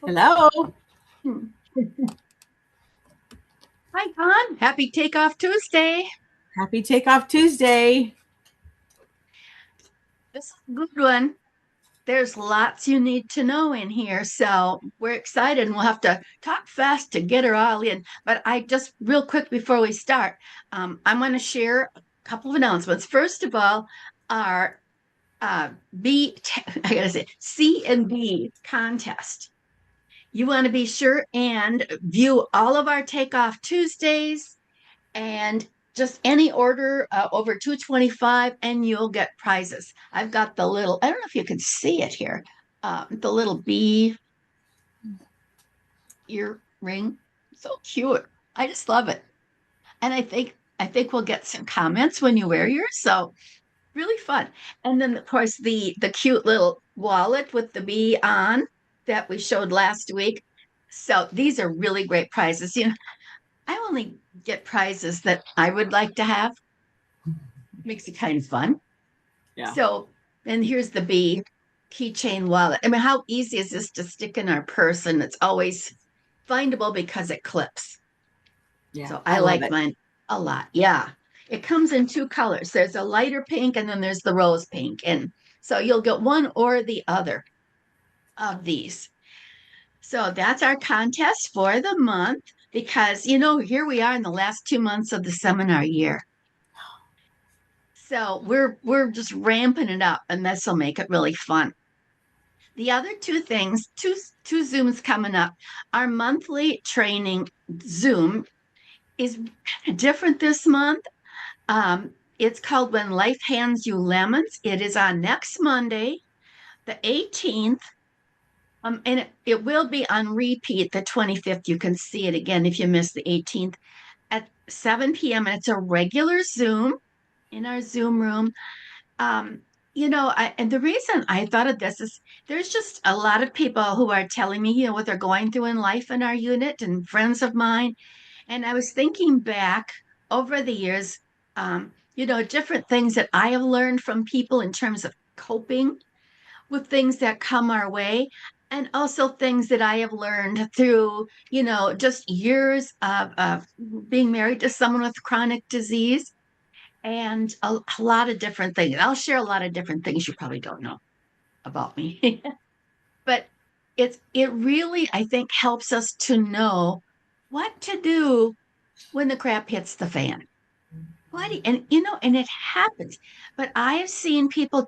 Hello. Hmm. Hi, Con. Happy Takeoff Tuesday. Happy Takeoff Tuesday. This is a good one. There's lots you need to know in here, so we're excited and we'll have to talk fast to get her all in. But I just, real quick before we start, I'm going to share a couple of announcements. First of all, our uh, B, I gotta say, C and B contest. You want to be sure and view all of our Takeoff Tuesdays and just any order over 225 and you'll get prizes. I've got the little, I don't know if you can see it here, the little bee earring. So cute. I just love it. And I think we'll get some comments when you wear yours. So really fun. And then of course the cute little wallet with the bee on that we showed last week. So these are really great prizes. I only get prizes that I would like to have. Makes it kind of fun. Yeah. So, and here's the B keychain wallet. I mean, how easy is this to stick in our purse? And it's always findable because it clips. Yeah. So I I love like it. mine a lot. Yeah. It comes in two colors. There's a lighter pink and then there's the rose pink. And so you'll get one or the other of these. So that's our contest for the month because, here we are in the last 2 months of the seminar year. So we're just ramping it up and this will make it really fun. The other two things, two Zooms coming up. Our monthly training Zoom is different this month. It's called When Life Hands You Lemons. It is on next Monday, the 18th. And it will be on repeat the 25th. You can see it again if you missed the 18th at 7 p.m. And it's a regular Zoom in our Zoom room. Um, and the reason I thought of this is there's just a lot of people who are telling me, what they're going through in life in our unit and friends of mine. And I was thinking back over the years, different things that I have learned from people in terms of coping with things that come our way. And also things that I have learned through, just years of being married to someone with chronic disease and a lot of different things. I'll share a lot of different things you probably don't know about me. But it really, I think, helps us to know what to do when the crap hits the fan. And it happens. But I have seen people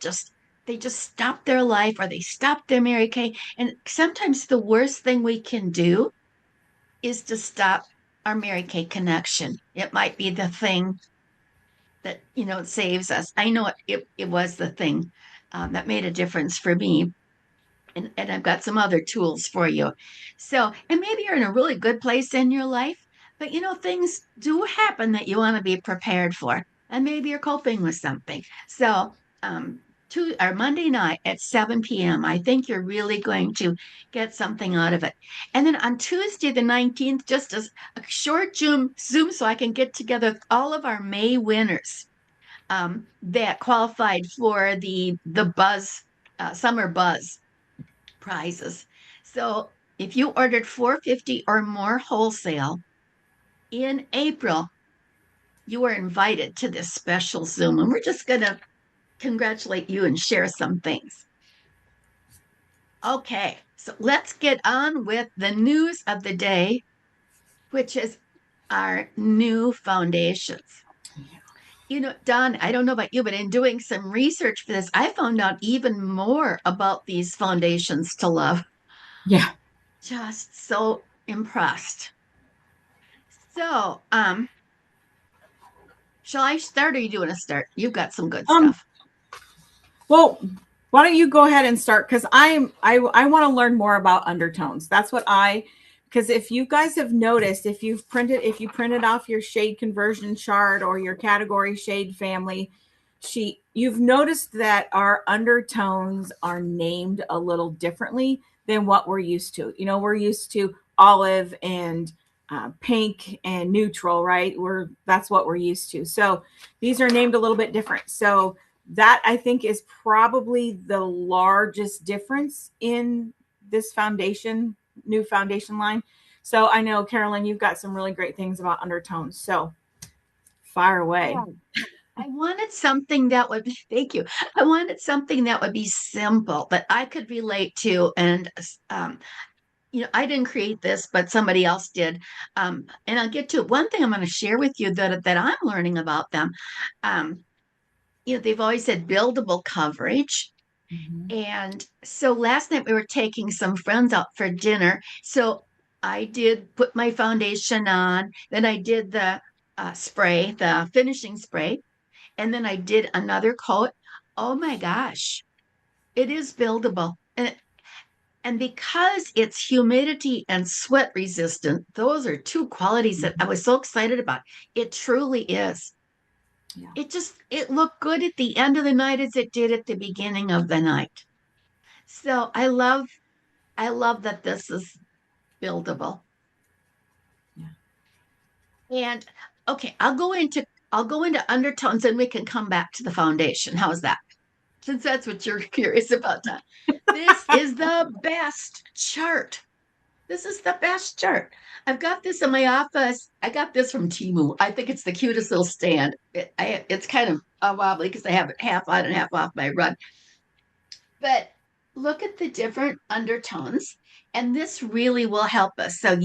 they just stop their life or they stop their Mary Kay. And sometimes the worst thing we can do is to stop our Mary Kay connection. It might be the thing that it saves us. I know it was the thing that made a difference for me, and I've got some other tools for you. So, and maybe you're in a really good place in your life, but things do happen that you want to be prepared for, and maybe you're coping with something. So, to our Monday night at 7 p.m. I think you're really going to get something out of it. And then on Tuesday, the 19th, just as a short Zoom so I can get together all of our May winners that qualified for the Buzz Summer Buzz prizes. So if you ordered 450 or more wholesale in April, you are invited to this special Zoom, and we're just going to congratulate you and share some things. Okay, so let's get on with the news of the day, which is our new foundations. Don, I don't know about you, but in doing some research for this, I found out even more about these foundations to love. Yeah. Just so impressed. So, shall I start or you do want to start? You've got some good Um. stuff. Well, why don't you go ahead and start? Because I want to learn more about undertones. That's what I. Because if you guys have noticed, if you printed off your shade conversion chart or your category shade family sheet, you've noticed that our undertones are named a little differently than what we're used to. We're used to olive and pink and neutral, right? That's what we're used to. So these are named a little bit different. So that I think is probably the largest difference in this foundation new foundation line. So I know, Carolyn, you've got some really great things about undertones. So fire away. Yeah. I wanted something that would be, thank you. I wanted something that would be simple that I could relate to. And, I didn't create this, but somebody else did. And I'll get to it. One thing I'm going to share with you that I'm learning about them. Um, they've always said buildable coverage. Mm-hmm. And so last night we were taking some friends out for dinner. So I did put my foundation on, then I did the spray, the finishing spray, and then I did another coat. Oh my gosh, it is buildable. And because it's humidity and sweat resistant, those are two qualities that I was so excited about. It truly is. Yeah. It looked good at the end of the night as it did at the beginning of the night. So I love that this is buildable. Yeah. And okay, I'll go into undertones and we can come back to the foundation. How's that? Since that's what you're curious about. This is the best chart. This is the best chart. I've got this in my office. I got this from Timu. I think it's the cutest little stand. It's kind of wobbly because I have it half on and half off my rug. But look at the different undertones, and this really will help us. So,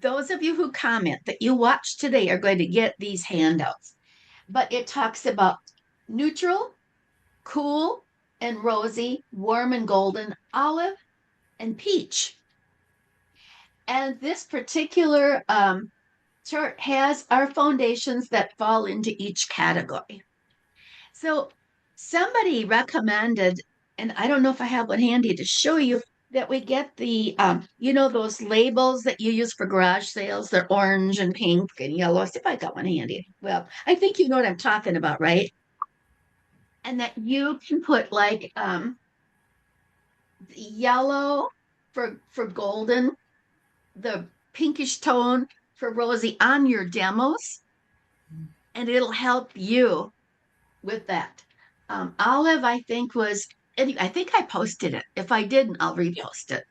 those of you who comment that you watch today are going to get these handouts. But it talks about neutral, cool, and rosy, warm and golden, olive, and peach. And this particular chart has our foundations that fall into each category. So somebody recommended, and I don't know if I have one handy to show you, that we get those labels that you use for garage sales. They're orange and pink and yellow. See if I got one handy. Well, I think you know what I'm talking about, right? And that you can put like yellow for golden, the pinkish tone for rosy on your demos, and it'll help you with that. Olive, I think was, I think I posted it. If I didn't, I'll repost it.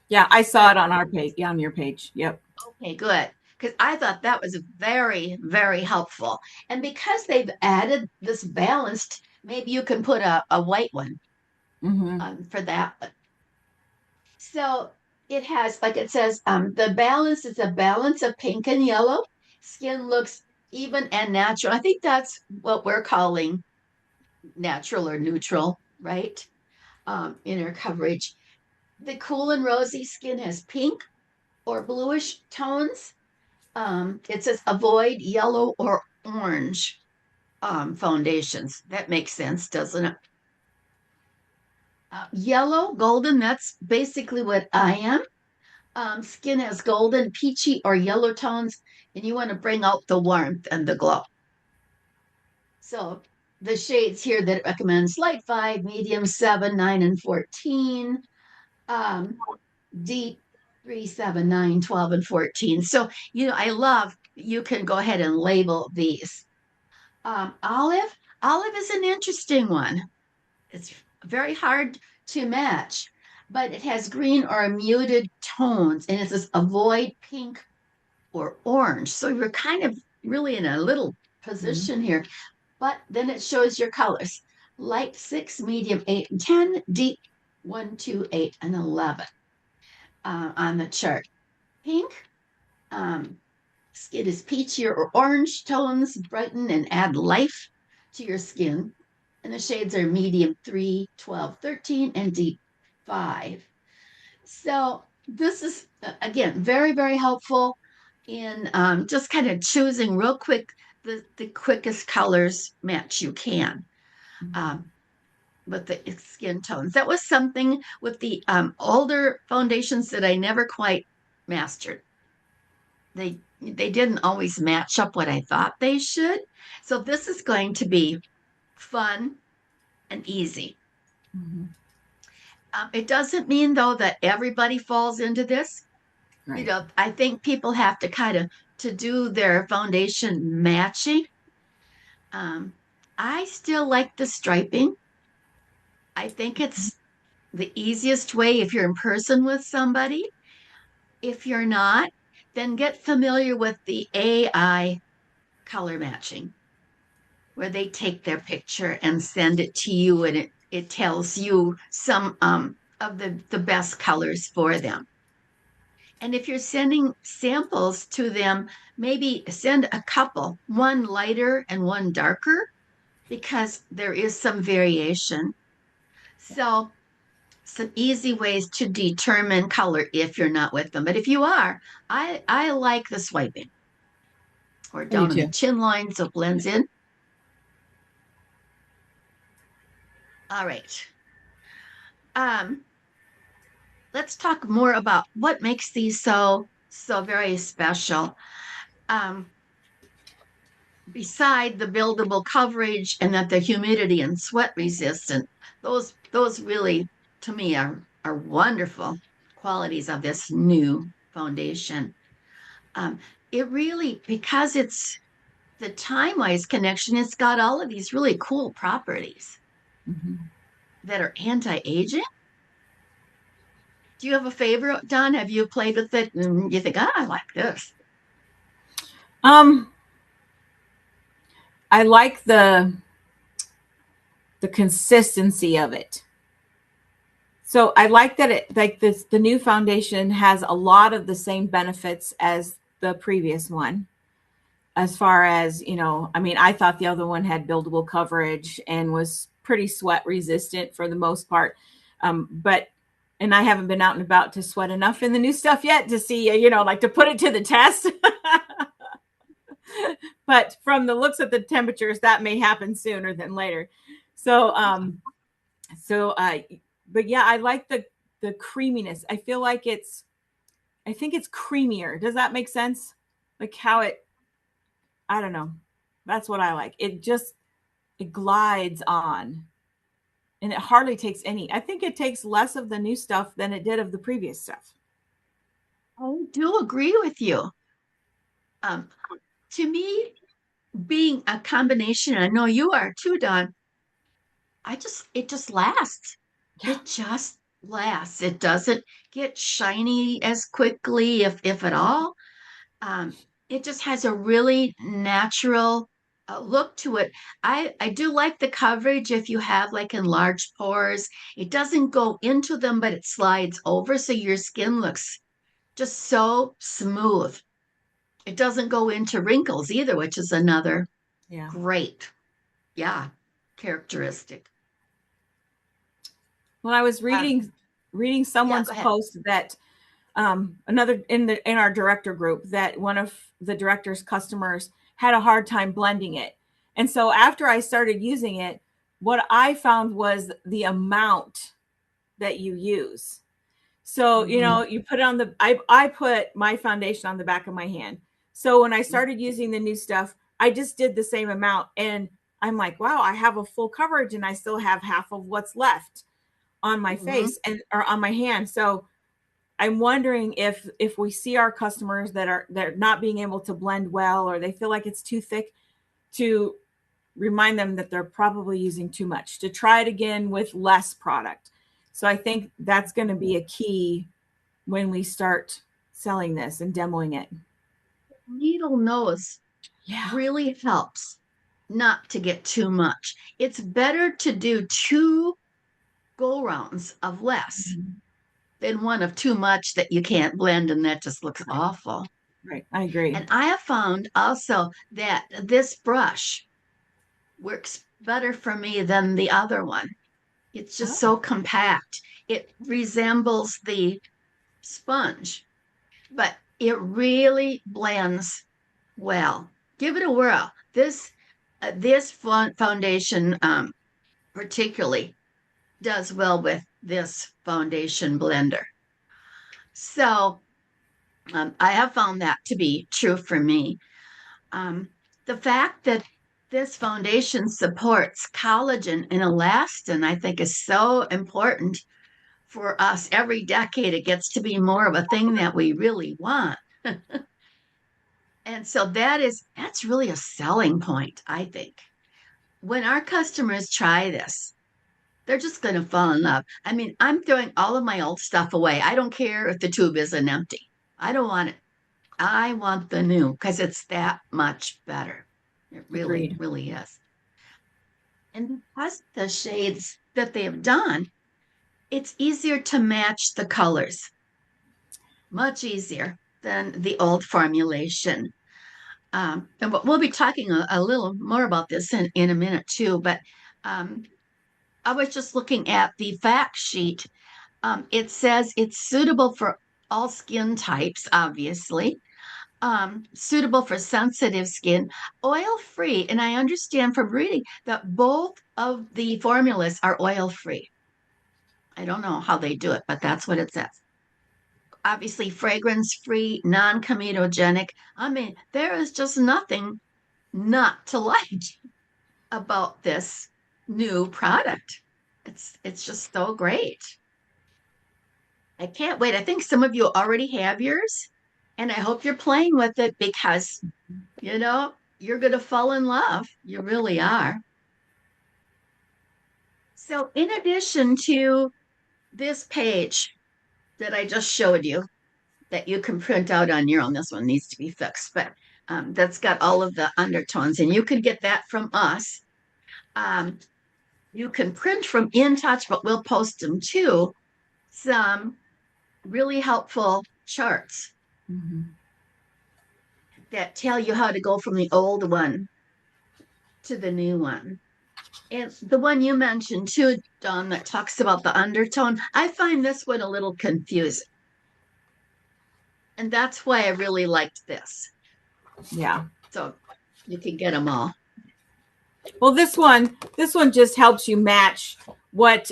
Yeah, I saw But it on our page, yeah, on your page. Yep. okay, good. Because I thought that was very, very helpful. And because they've added this balanced, maybe you can put a white one Mm-hmm. for that. So it has, like it says, the balance is a balance of pink and yellow. Skin looks even and natural. I think that's what we're calling natural or neutral, right? Inner coverage. The cool and rosy skin has pink or bluish tones. It says avoid yellow or orange foundations. That makes sense, doesn't it? Yellow, golden, that's basically what I am. Skin has golden, peachy, or yellow tones, and you want to bring out the warmth and the glow. So the shades here that it recommends light 5, medium 7, 9, and 14. Um, deep 3, 7, 9, 12, and 14. So, I love you can go ahead and label these. Olive is an interesting one. It's very hard to match, but it has green or muted tones, and it says avoid pink or orange. So you're kind of really in a little Mm-hmm. position here, but then it shows your colors light 6, medium 8, and 10, deep 1, 2, 8, and 11 on the chart. Pink, um, skin is peachy or orange tones, brighten and add life to your skin. And the shades are medium 3, 12, 13, and deep 5. So this is, again, very, very helpful in just kind of choosing real quick the quickest colors match you can. Um, with the skin tones. That was something with the older foundations that I never quite mastered. They didn't always match up what I thought they should. So this is going to be fun and easy. Mm-hmm. It doesn't mean though that everybody falls into this. Right. I think people have to kind of to do their foundation matching. Um, I still like the striping. I think it's the easiest way if you're in person with somebody. If you're not, then get familiar with the AI color matching, where they take their picture and send it to you, and it tells you some of the best colors for them. And if you're sending samples to them, maybe send a couple, one lighter and one darker, because there is some variation. So, some easy ways to determine color if you're not with them. But if you are, I like the swiping or I do down in the too. chin line so it blends in. All right. Um, let's talk more about what makes these so very special. Um, Beside the buildable coverage and that they're humidity and sweat resistant, those really to me are wonderful qualities of this new foundation. Um, it really, because it's the time wise connection, it's got all of these really cool properties Mhm. that are anti aging. Do you have a favorite, Don? Have you played with it and you think, I like this? Um, I like the consistency of it. So I like that it like this the new foundation has a lot of the same benefits as the previous one. As far as, I mean, I thought the other one had buildable coverage and was pretty sweat resistant for the most part. But and I haven't been out and about to sweat enough in the new stuff yet to see, like to put it to the test. But from the looks of the temperatures, that may happen sooner than later. So, so, but yeah, I like the creaminess. I think it's creamier. Does that make sense? Like how I don't know. That's what I like. It glides on and it hardly takes any. I think it takes less of the new stuff than it did of the previous stuff. I do agree with you. Um, to me, being a combination, I know you are too, Don. It just lasts. Yeah. It just lasts. It doesn't get shiny as quickly, if at all. Um, it just has a really natural look to it. I do like the coverage if you have like enlarged pores. It doesn't go into them, but it slides over, so your skin looks just so smooth. It doesn't go into wrinkles either, which is another Yeah. great, yeah, characteristic. When I was Um, reading yeah, someone's go ahead. post that another in our director group that one of the director's customers had a hard time blending it. And so after I started using it, what I found was the amount that you use. So, Mhm. you put it on I put my foundation on the back of my hand. So when I started using the new stuff, I just did the same amount and I'm like, wow, I have a full coverage and I still have half of what's left on my Mhm. face and or on my hand. So I'm wondering if we see our customers that are not being able to blend well or they feel like it's too thick to remind them that they're probably using too much to try it again with less product. So I think that's going to be a key when we start selling this and demoing it. Needle nose Yeah. really helps not to get too much. It's better to do two go rounds of less Mhm. than one of too much that you can't blend and that just looks Right. awful. Right. I agree. And I have found also that this brush works better for me than the other one. It's just Oh, so compact. It resembles the sponge, but it really blends well. Give it a whirl. This foundation particularly does well with this foundation blender. So I have found that to be true for me. Um, the fact that this foundation supports collagen and elastin, I think, is so important for us. Every decade, it gets to be more of a thing that we really want. And so that's really a selling point, I think. When our customers try this, they're just going to fall in love. I mean, I'm throwing all of my old stuff away. I don't care if the tube isn't empty. I don't want it. I want the new because it's that much better. It really, Agreed. really is. And because the shades that they have done, it's easier to match the colors, much easier than the old formulation. And we'll be talking a little more about this in a minute too. But um, I was just looking at the fact sheet. It says it's suitable for all skin types, obviously, suitable for sensitive skin, oil free. And I understand from reading that both of the formulas are oil free. I don't know how they do it, but that's what it says. Obviously, fragrance free, non comedogenic. I mean, there is just nothing not to like about this new product. It's just so great. I can't wait. I think some of you already have yours, and I hope you're playing with it because, you're going to fall in love. You really are. So, in addition to this page that I just showed you, that you can print out on your own, this one needs to be fixed, but that's got all of the undertones, and you can get that from us. Um, you can print from In Touch, but we'll post them too. Some really helpful charts Mhm. that tell you how to go from the old one to the new one. And the one you mentioned too, Dawn, that talks about the undertone, I find this one a little confusing. And that's why I really liked this. Yeah. So you can get them all. Well, this one just helps you match what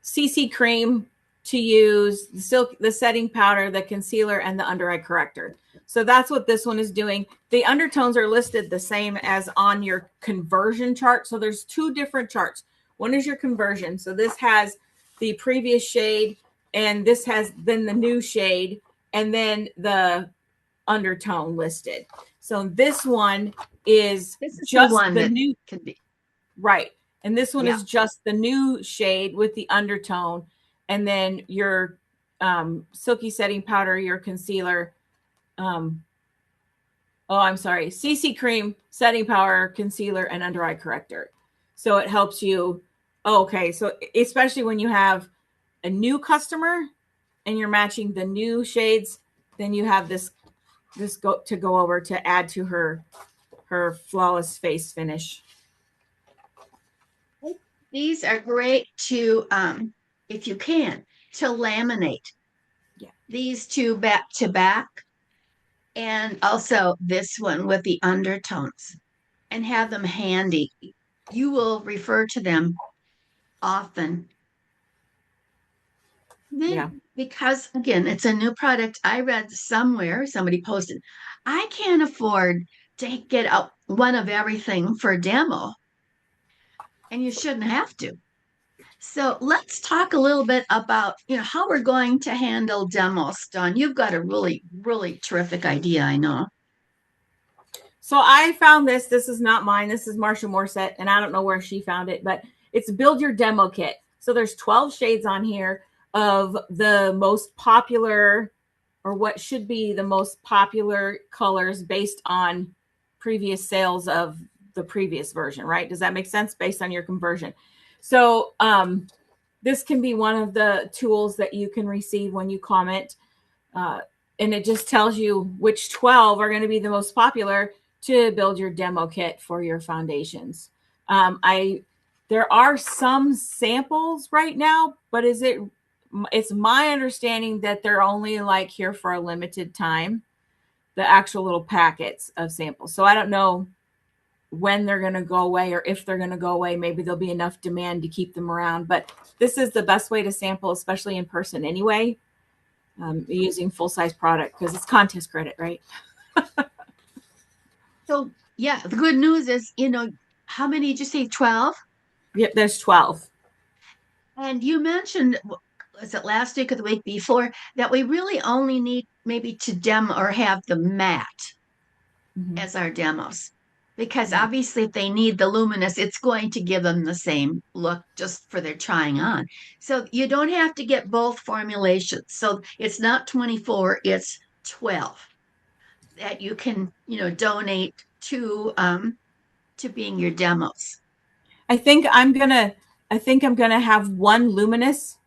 CC cream to use, the setting powder, the concealer, and the under eye corrector. So that's what this one is doing. The undertones are listed the same as on your conversion chart. So there's two different charts. One is your conversion. So this has the previous shade, and this has then the new shade, and then the undertone listed. So this one is This is the just one the that new, can be, right. And this one yeah. is just the new shade with the undertone. And then your silky setting powder, your concealer. Um, oh, I'm sorry. CC cream, setting powder, concealer, and under eye corrector. So it helps you. Oh, okay. So especially when you have a new customer and you're matching the new shades, then you have this go over to add to her flawless face finish. These are great to, if you can, to laminate Yeah. these two back to back, and also this one with the undertones, and have them handy. You will refer to them often. Yeah. Then, because again, it's a new product, I read somewhere, somebody posted, I can't afford to get out one of everything for a demo, and you shouldn't have to. So let's talk a little bit about, how we're going to handle demos, Dawn. You've got a really, really terrific idea, I know. So I found this. This is not mine. This is Marsha Morset, and I don't know where she found it, but it's Build Your Demo Kit. So there's 12 shades on here of the most popular, or what should be the most popular colors based on previous sales of the previous version, right? Does that make sense based on your conversion? So this can be one of the tools that you can receive when you comment. Uh, and it just tells you which 12 are going to be the most popular to build your demo kit for your foundations. I There are some samples right now, but it's my understanding that they're only like here for a limited time, the actual little packets of samples. So I don't know when they're going to go away or if they're going to go away. Maybe there'll be enough demand to keep them around, but this is the best way to sample, especially in person anyway, using full size product because it's contest credit, right? So, yeah, the good news is, how many did you say? 12? Yep, there's 12. And you mentioned, was it last week or the week before, that we really only need maybe to demo or have the mat Mm-hmm. as our demos. because Yeah. obviously if they need the luminous, it's going to give them the same look just for their trying on. So you don't have to get both formulations. So it's not 24, it's 12 that you can, donate to being your demos. I think I'm gonna I think I'm gonna have one luminous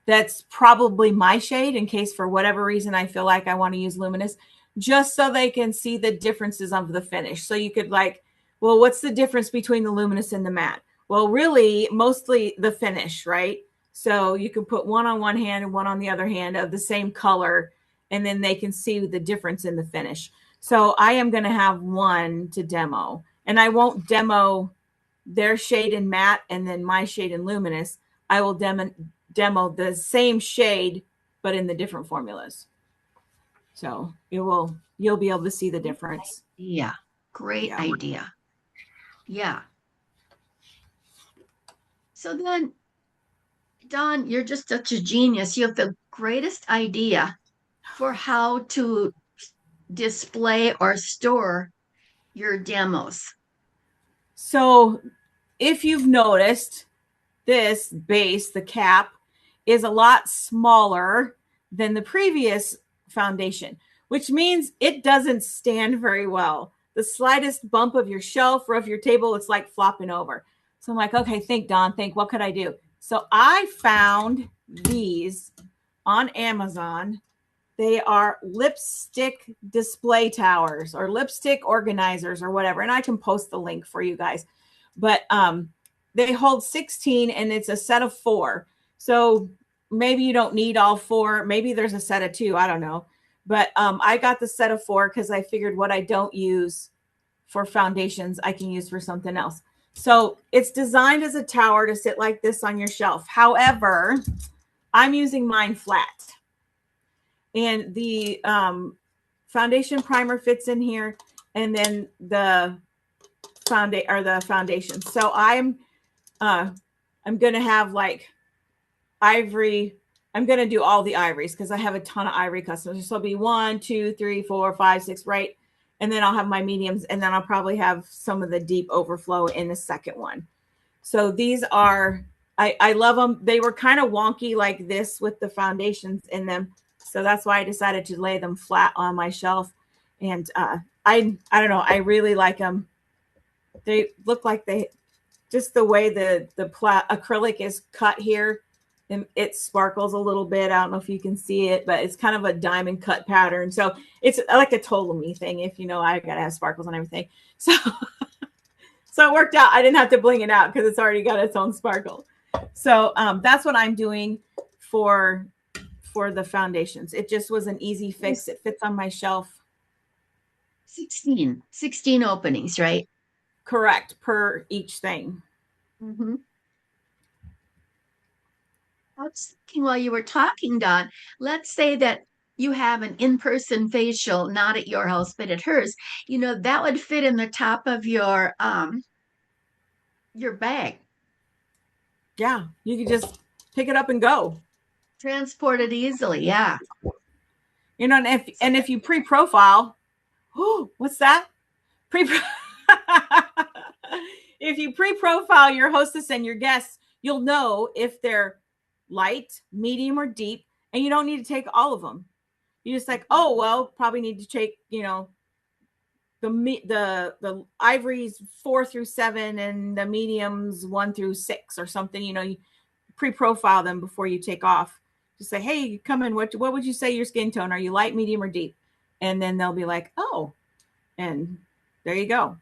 that's probably my shade in case for whatever reason I feel like I want to use luminous, just so they can see the differences of the finish. So you could like, well, what's the difference between the luminous and the matte? Well, really, mostly the finish, right? So you can put one on one hand and one on the other hand of the same color, and then they can see the difference in the finish. So I am going to have one to demo, and I won't demo their shade in matte and then my shade in luminous. I will demo the same shade but in the different formulas. So you'll be able to see the difference. Yeah, great Yeah. idea. Yeah. So then, Don, you're just such a genius. You have the greatest idea for how to display or store your demos. So if you've noticed, this base, the cap, is a lot smaller than the previous foundation, which means it doesn't stand very well. The slightest bump of your shelf or of your table, it's like flopping over. So I'm like, okay, think, Don, think, what could I do? So I found these on Amazon. They are lipstick display towers or lipstick organizers or whatever. And I can post the link for you guys. But they hold 16 and it's a set of 4. So maybe you don't need all 4. Maybe there's a set of 2. I don't know. But I got the set of 4 because I figured what I don't use for foundations, I can use for something else. So it's designed as a tower to sit like this on your shelf. However, I'm using mine flat. And the foundation primer fits in here, and then the foundation. So I'm gonna have like ivory. I'm gonna do all the ivories because I have a ton of ivory customers. So it'll be 1, 2, 3, 4, 5, 6, right? And then I'll have my mediums, and then I'll probably have some of the deep overflow in the second one. So these are, I love them. They were kind of wonky like this with the foundations in them. So that's why I decided to lay them flat on my shelf. And I don't know. I really like them. They look like they, just the way the acrylic is cut here, and it sparkles a little bit. I don't know if you can see it, but it's kind of a diamond cut pattern. So it's like a Ptolemy thing. If you know, I gotta have sparkles and everything. So so it worked out. I didn't have to bling it out because it's already got its own sparkle. So that's what I'm doing for the foundations. It just was an easy fix. It fits on my shelf. 16 openings, right? Correct, per each thing. Mm-hmm. I was thinking while you were talking, Don, let's say that you have an in-person facial, not at your house, but at hers. That would fit in the top of your bag. Yeah, you could just pick it up and go. Transport it easily. Yeah. You know, and if So that, you pre-profile, oh, what's that? Pre If you pre-profile your hostess and your guests, you'll know if they're light, medium, or deep, and you don't need to take all of them. You just like, oh well, probably need to take, the ivories 4 through 7 and the mediums 1 through 6 or something. You pre-profile them before you take off. Just say, hey, come in. What would you say your skin tone? Are you light, medium, or deep? And then they'll be like, oh, and there you go.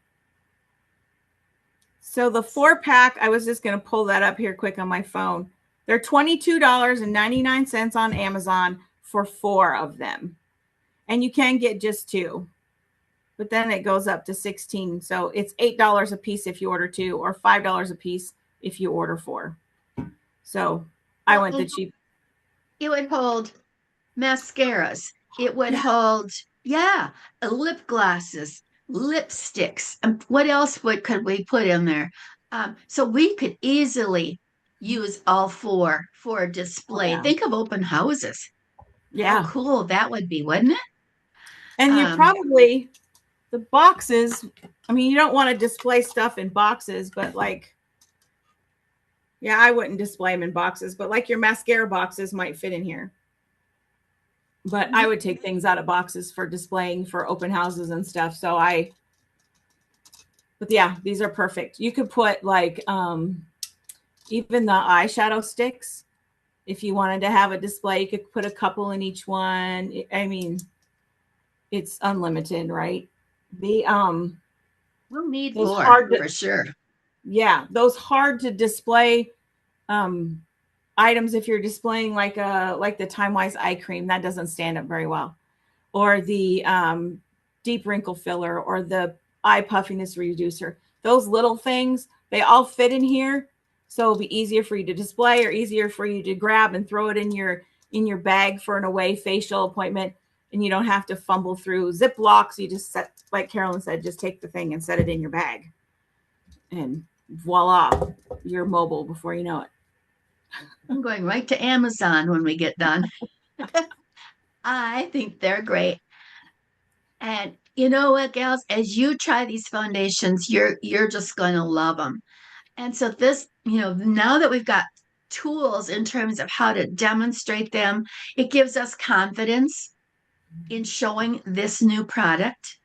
So the 4-pack, I was just going to pull that up here quick on my phone. They're $22.99 on Amazon for 4 of them. And you can get just 2. But then it goes up to 16. So it's $8 a piece if you order 2, or $5 a piece if you order 4. So I well, went the cheap. it would hold mascaras. It would Yeah. hold, yeah, lip glosses, lipsticks. What else could we put in there? So we could easily use all 4 for a Oh, display. yeah. Think of open houses. How Yeah. cool that would be, wouldn't it? And you Um, probably the boxes, I mean, you don't want to display stuff in boxes, but like, yeah, I wouldn't display them in boxes, but like your mascara boxes might fit in here. But I would take things out of boxes for displaying for open houses and stuff. But yeah, these are perfect. You could put like even the eyeshadow sticks. If you wanted to have a display, you could put a couple in each one. I mean, it's unlimited, right? The We'll need those more hard to, for sure. yeah, those hard to display um items, if you're displaying like the Time Wise eye cream, that doesn't stand up very well. Or the deep wrinkle filler or the eye puffiness reducer. Those little things, they all fit in here. So it'll be easier for you to display or easier for you to grab and throw it in your bag for an away facial appointment. And you don't have to fumble through Ziplocs. You just set, like Carolyn said, just take the thing and set it in your bag. And voila, you're mobile before you know it. I'm going right to Amazon when we get done. I think they're great. And you know what, gals, as you try these foundations, you're just going to love them. And so this, now that we've got tools in terms of how to demonstrate them, it gives us confidence in showing this new product.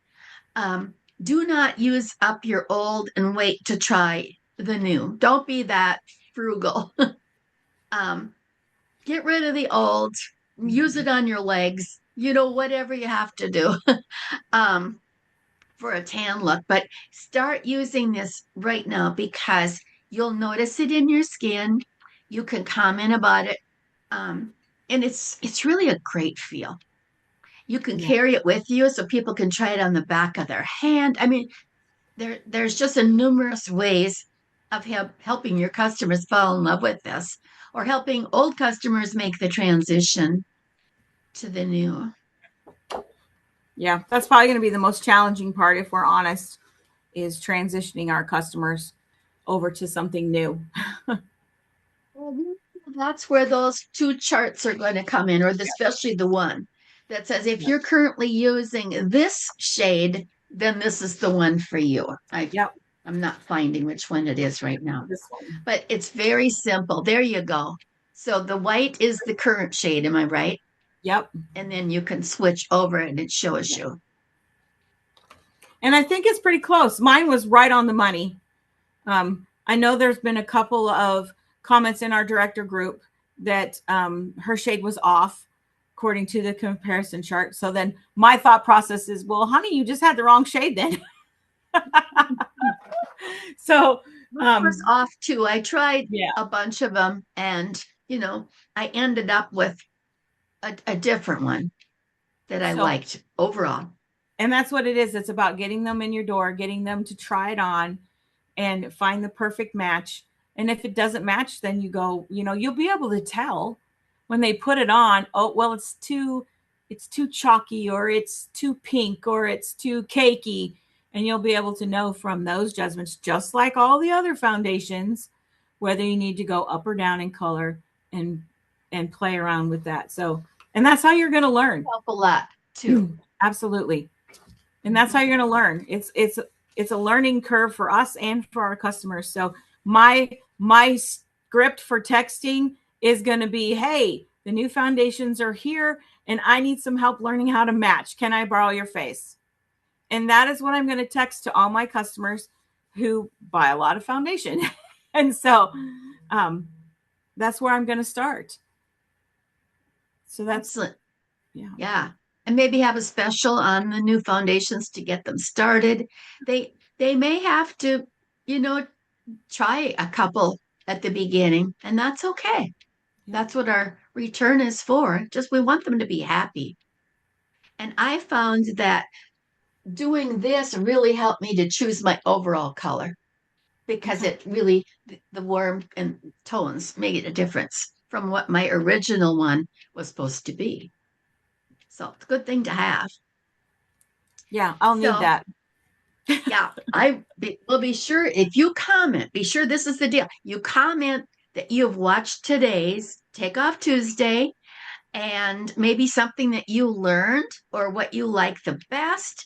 Um, do not use up your old and wait to try the new. Don't be that frugal. um, get rid of the old, use it on your legs, whatever you have to do um, for a tan look. But start using this right now because you'll notice it in your skin. You can comment about it. Um, and it's really a great feel. You can Yeah. carry it with you so people can try it on the back of their hand. I mean, there's just a numerous ways of helping your customers fall in love with this or helping old customers make the transition to the new. Yeah. That's probably going to be the most challenging part, if we're honest, is transitioning our customers over to something new. Well, that's where those two charts are going to come in, or especially the one that says if Yep. you're currently using this shade, then this is the one for you. Yep. I'm not finding which one it is right now, This one. but it's very simple. There you go. So the white is the current shade, am I right? Yep. And then you can switch over and it shows Yeah. you. And I think it's pretty close. Mine was right on the money. I know there's been a couple of comments in our director group that her shade was off according to the comparison chart. So then my thought process is, well, honey, you just had the wrong shade then. So, Mine was off too. I tried yeah. a bunch of them and, I ended up with a different one that I So, liked overall. and that's what it is. It's about getting them in your door, getting them to try it on and find the perfect match. And if it doesn't match, then you go, you'll be able to tell when they put it on, oh, well, it's too chalky or it's too pink or it's too cakey. And you'll be able to know from those judgments, just like all the other foundations, whether you need to go up or down in color and play around with that. So, and that's how you're going to learn. Help a lot too. Absolutely. And that's how you're going to learn. It's a learning curve for us and for our customers. So my script for texting is going to be, hey, the new foundations are here and I need some help learning how to match. Can I borrow your face? And that is what I'm going to text to all my customers who buy a lot of foundation. And so um, that's where I'm going to start. So that's, Excellent. yeah. Yeah. And maybe have a special on the new foundations to get them started. They may have to, you know, try a couple at the beginning, and that's okay. Yeah. That's what our return is for. Just we want them to be happy. And I found that doing this really helped me to choose my overall color because Okay. it really, the warm and tones made a difference from what my original one was supposed to be. So it's a good thing to have. Yeah. I'll need So that. yeah, will be sure if you comment, be sure this is the deal. You comment that you've watched today's Take Off Tuesday and maybe something that you learned or what you like the best.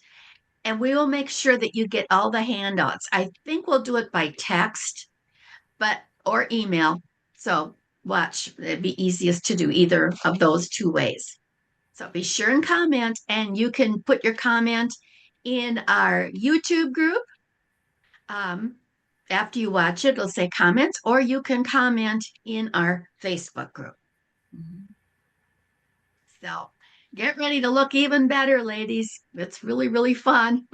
and we will make sure that you get all the handouts. I think we'll do it by text, but or email. So watch, it'd be easiest to do either of those two ways. So be sure and comment, and you can put your comment in our YouTube group. Um, After you watch it, it'll say comments, or you can comment in our Facebook group. Mhm. So get ready to look even better, ladies. It's really, really fun.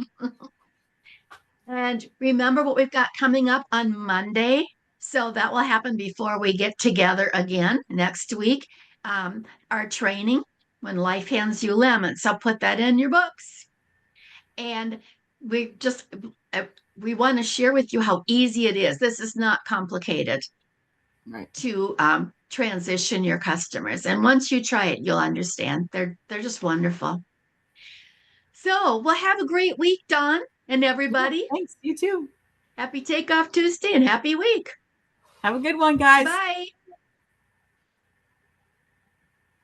And remember what we've got coming up on Monday. So that will happen before we get together again next week. Our training, When Life Hands You Lemons. So put that in your books. And we just, uh, we want to share with you how easy it is. This is not complicated Right. to transition your customers. And once you try it, you'll understand. They're just wonderful. So we'll have a great week, Dawn and Yeah, everybody. thanks. You too. Happy Takeoff Tuesday and happy week. Have a good one, guys. Bye.